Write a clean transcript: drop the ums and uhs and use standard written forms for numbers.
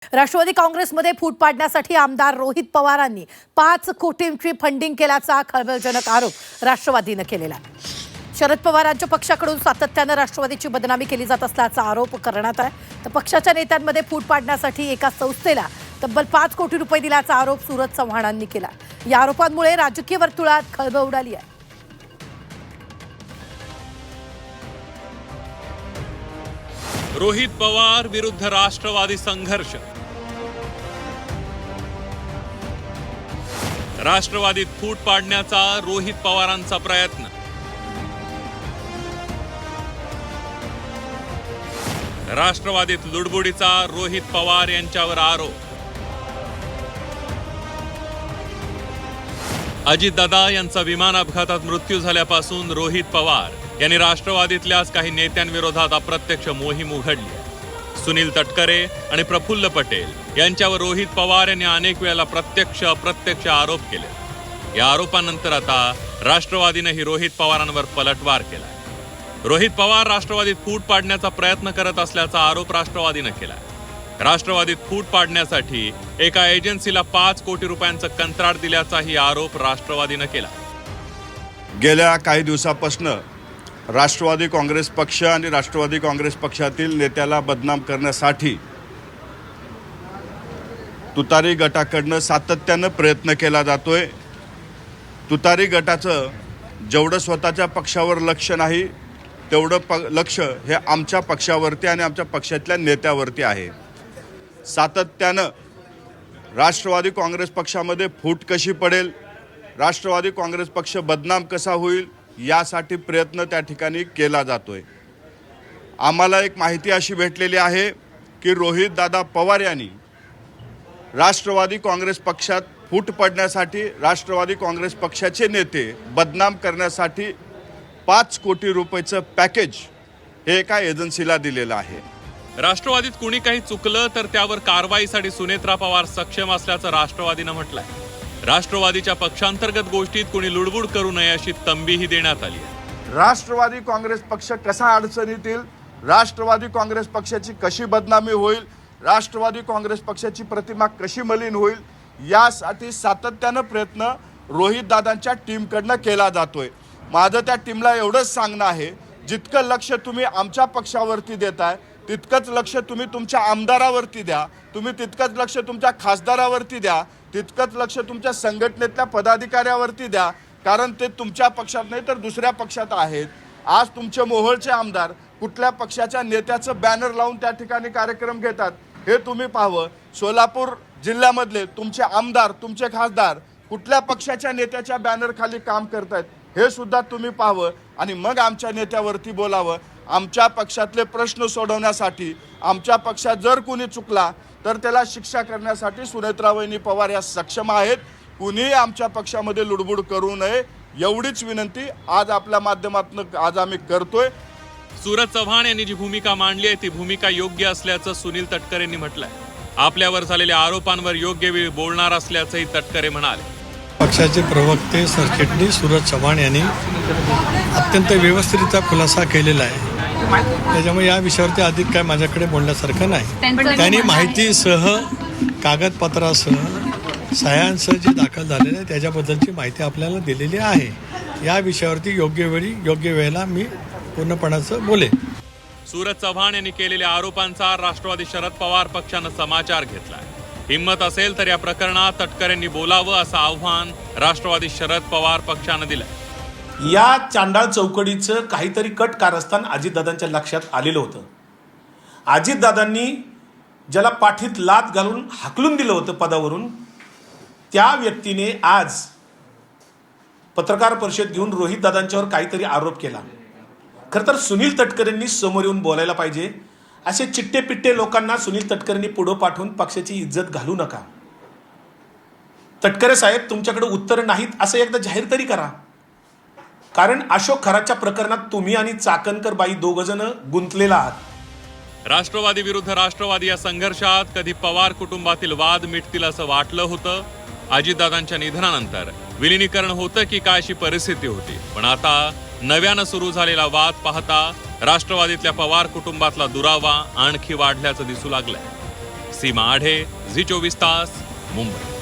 राष्ट्रवादी काँग्रेसमध्ये फूट पाडण्यासाठी आमदार रोहित पवारांनी 5 कोटींची फंडिंग केल्याचा खळबळजनक आरोप राष्ट्रवादीने केलेला आहे. शरद पवारांच्या पक्षाकडून सातत्याने राष्ट्रवादीची बदनामी केली जात असल्याचा आरोप करण्यात आहे. तर पक्षाच्या नेत्यांमध्ये फूट पाडण्यासाठी एका संस्थेला तब्बल 5 कोटी रुपये दिल्याचा आरोप सूरज चव्हाणांनी केला. या आरोपांमुळे राजकीय वर्तुळात खळबळ उडाली आहे. रोहित पवार विरुद्ध राष्ट्रवादी संघर्ष. राष्ट्रवादीत फूट पाडण्याचा रोहित पवारांचा प्रयत्न. राष्ट्रवादीत लुडबुडीचा रोहित पवार यांच्यावर आरोप. अजितदादा यांचा विमान अपघातात मृत्यू झाल्यापासून रोहित पवार यांनी राष्ट्रवादीतल्याच काही नेत्यांविरोधात अप्रत्यक्ष मोहीम उघडली आहे. सुनील तटकरे आणि प्रफुल्ल पटेल यांच्यावर रोहित पवार यांनी अनेक वेळेला प्रत्यक्ष अप्रत्यक्ष आरोप केले. या आरोपानंतर आता राष्ट्रवादीनेही रोहित पवारांवर पलटवार केलाय. रोहित पवार राष्ट्रवादीत फूट पाडण्याचा प्रयत्न करत असल्याचा आरोप राष्ट्रवादीने केलाय. राष्ट्रवादीत फूट पाडण्यासाठी एका एजन्सीला 5 कोटी रुपयांचं कंत्राट दिल्याचाही आरोप राष्ट्रवादीने केला. गेल्या काही दिवसापासून राष्ट्रवादी काँग्रेस पक्ष आणि राष्ट्रवादी काँग्रेस पक्षातील नेत्याला बदनाम करण्यासाठी तुतारी गटाकडनं सातत्यानं प्रयत्न केला जातोय. तुतारी गटाचं जेवढं स्वतःच्या पक्षावर लक्ष नाही तेवढं लक्ष हे आमच्या पक्षावरती आणि आमच्या पक्षातल्या नेत्यावरती आहे. सातत्यानं राष्ट्रवादी काँग्रेस पक्षामध्ये फूट कशी पडेल, राष्ट्रवादी काँग्रेस पक्ष बदनाम कसा होईल यासाठी प्रयत्न त्या ठिकाणी केला जातोय. आम्हाला एक माहिती अशी भेटलेली आहे की रोहित दादा पवार यांनी राष्ट्रवादी काँग्रेस पक्षात फूट पडण्यासाठी राष्ट्रवादी काँग्रेस पक्षाचे नेते बदनाम करण्यासाठी 5 कोटी रुपयाचं पॅकेज हे एका एजन्सीला दिलेलं आहे. राष्ट्रवादीत कुणी काही चुकलं तर त्यावर कारवाईसाठी सुनेत्रा पवार सक्षम असल्याचं राष्ट्रवादीनं म्हटलंय. राष्ट्रवादीच्या पक्षांतर्गत गोष्टीत कुणी लुडबुड करू नये अशी तंबीही देण्यात आली आहे. राष्ट्रवादी काँग्रेस पक्ष कसा अडचणीत येईल, राष्ट्रवादी काँग्रेस पक्षाची कशी बदनामी होईल, राष्ट्रवादी काँग्रेस पक्षाची प्रतिमा कशी मलिन होईल यासाठी सातत्यानं प्रयत्न रोहित दादांच्या टीमकडनं केला जातोय. माझं त्या टीमला एवढंच सांगणं आहे, जितकं लक्ष तुम्ही आमच्या पक्षावरती देताय तितकंच लक्ष तुम्ही तुमच्या आमदारावरती द्या, तुम्ही तितकंच लक्ष तुमच्या खासदारावरती द्या, तितकंच लक्ष तुमच्या संघटनेतल्या पदाधिकाऱ्यावरती द्या, कारण ते तुमच्या पक्षात नाही तर दुसऱ्या पक्षात आहेत. आज तुमचे मोहोळचे आमदार कुठल्या पक्षाच्या नेत्याचं बॅनर लावून त्या ठिकाणी कार्यक्रम घेतात हे तुम्ही पाहावं. सोलापूर जिल्ह्यामधले तुमचे आमदार तुमचे खासदार कुठल्या पक्षाच्या नेत्याच्या बॅनर खाली काम करतायत हे सुद्धा तुम्ही पाहावं आणि मग आमच्या नेत्यावरती बोलावं. आमच्या पक्षातले प्रश्न सोडवण्यासाठी आमच्या पक्षात जर कुणी चुकला तर त्याला शिक्षा करण्यासाठी सुनेत्रावहिनी पवार या सक्षम आहेत. कुणीही आमच्या पक्षामध्ये लुडबुड करू नये एवढीच विनंती आज आपल्या माध्यमातून आज आम्ही करतोय. सूरज चव्हाण यांनी जी भूमिका मांडली आहे ती भूमिका योग्य असल्याचं सुनील तटकरे यांनी म्हटलंय. आपल्यावर झालेल्या आरोपांवर योग्य वेळी बोलणार असल्याचंही तटकरे म्हणाले. पक्षाचे प्रवक्ते सरचिटणीस सूरज चव्हाण यांनी अत्यंत व्यवस्थितरित्या खुलासा केलेला आहे. त्याच्यामुळे या विषयावरती अधिक काय माझ्याकडे बोलण्यासारखं नाही. त्यांनी माहितीसह कागदपत्रासह सह्यांसह जे दाखल झालेलं आहे त्याच्याबद्दलची माहिती आपल्याला दिलेली आहे. या विषयावरती योग्य वेळी योग्य वेळेला मी पूर्णपणाचं बोलेन. सूरज चव्हाण यांनी केलेल्या आरोपांचा राष्ट्रवादी शरद पवार पक्षानं समाचार घेतलाय. हिंमत असेल तर या प्रकरणात तटकरेंनी बोलावं असं आव्हान राष्ट्रवादी शरद पवार पक्षानं दिलंय. या चांडाळ चौकडीचं काहीतरी कट कारस्थान अजितदादांच्या लक्षात आलेलं होतं. अजितदादांनी ज्याला पाठीत लाथ घालून हाकलून दिलं होतं पदावरून त्या व्यक्तीने आज पत्रकार परिषद घेऊन रोहित दादांच्यावर काहीतरी आरोप केला. खरं तर सुनील तटकरेंनी समोर येऊन बोलायला पाहिजे. असे चिट्टे पिट्टे लोकांना सुनील तटकरेंनी पुढं पाठवून पक्षाची इज्जत घालू नका. तटकरे साहेब तुमच्याकडे उत्तर नाहीत असं एकदा जाहीर तरी करा. कारण अशोक खराच्या प्रकरणात तुम्ही आणि चाकणकर बाई दोघ जण गुंतलेला आहात. राष्ट्रवादी विरुद्ध राष्ट्रवादी या संघर्षात कधी पवार कुटुंबातील वाद मिटतील असं वाटलं होतं. अजितदादांच्या निधनानंतर विलिनीकरण होतं की काय अशी परिस्थिती होती. पण आता नव्यानं सुरू झालेला वाद पाहता राष्ट्रवादीतल्या पवार कुटुंबातला दुरावा आणखी वाढल्याचं दिसू लागलंय. सीमा आढे, झी 24 तास, मुंबई.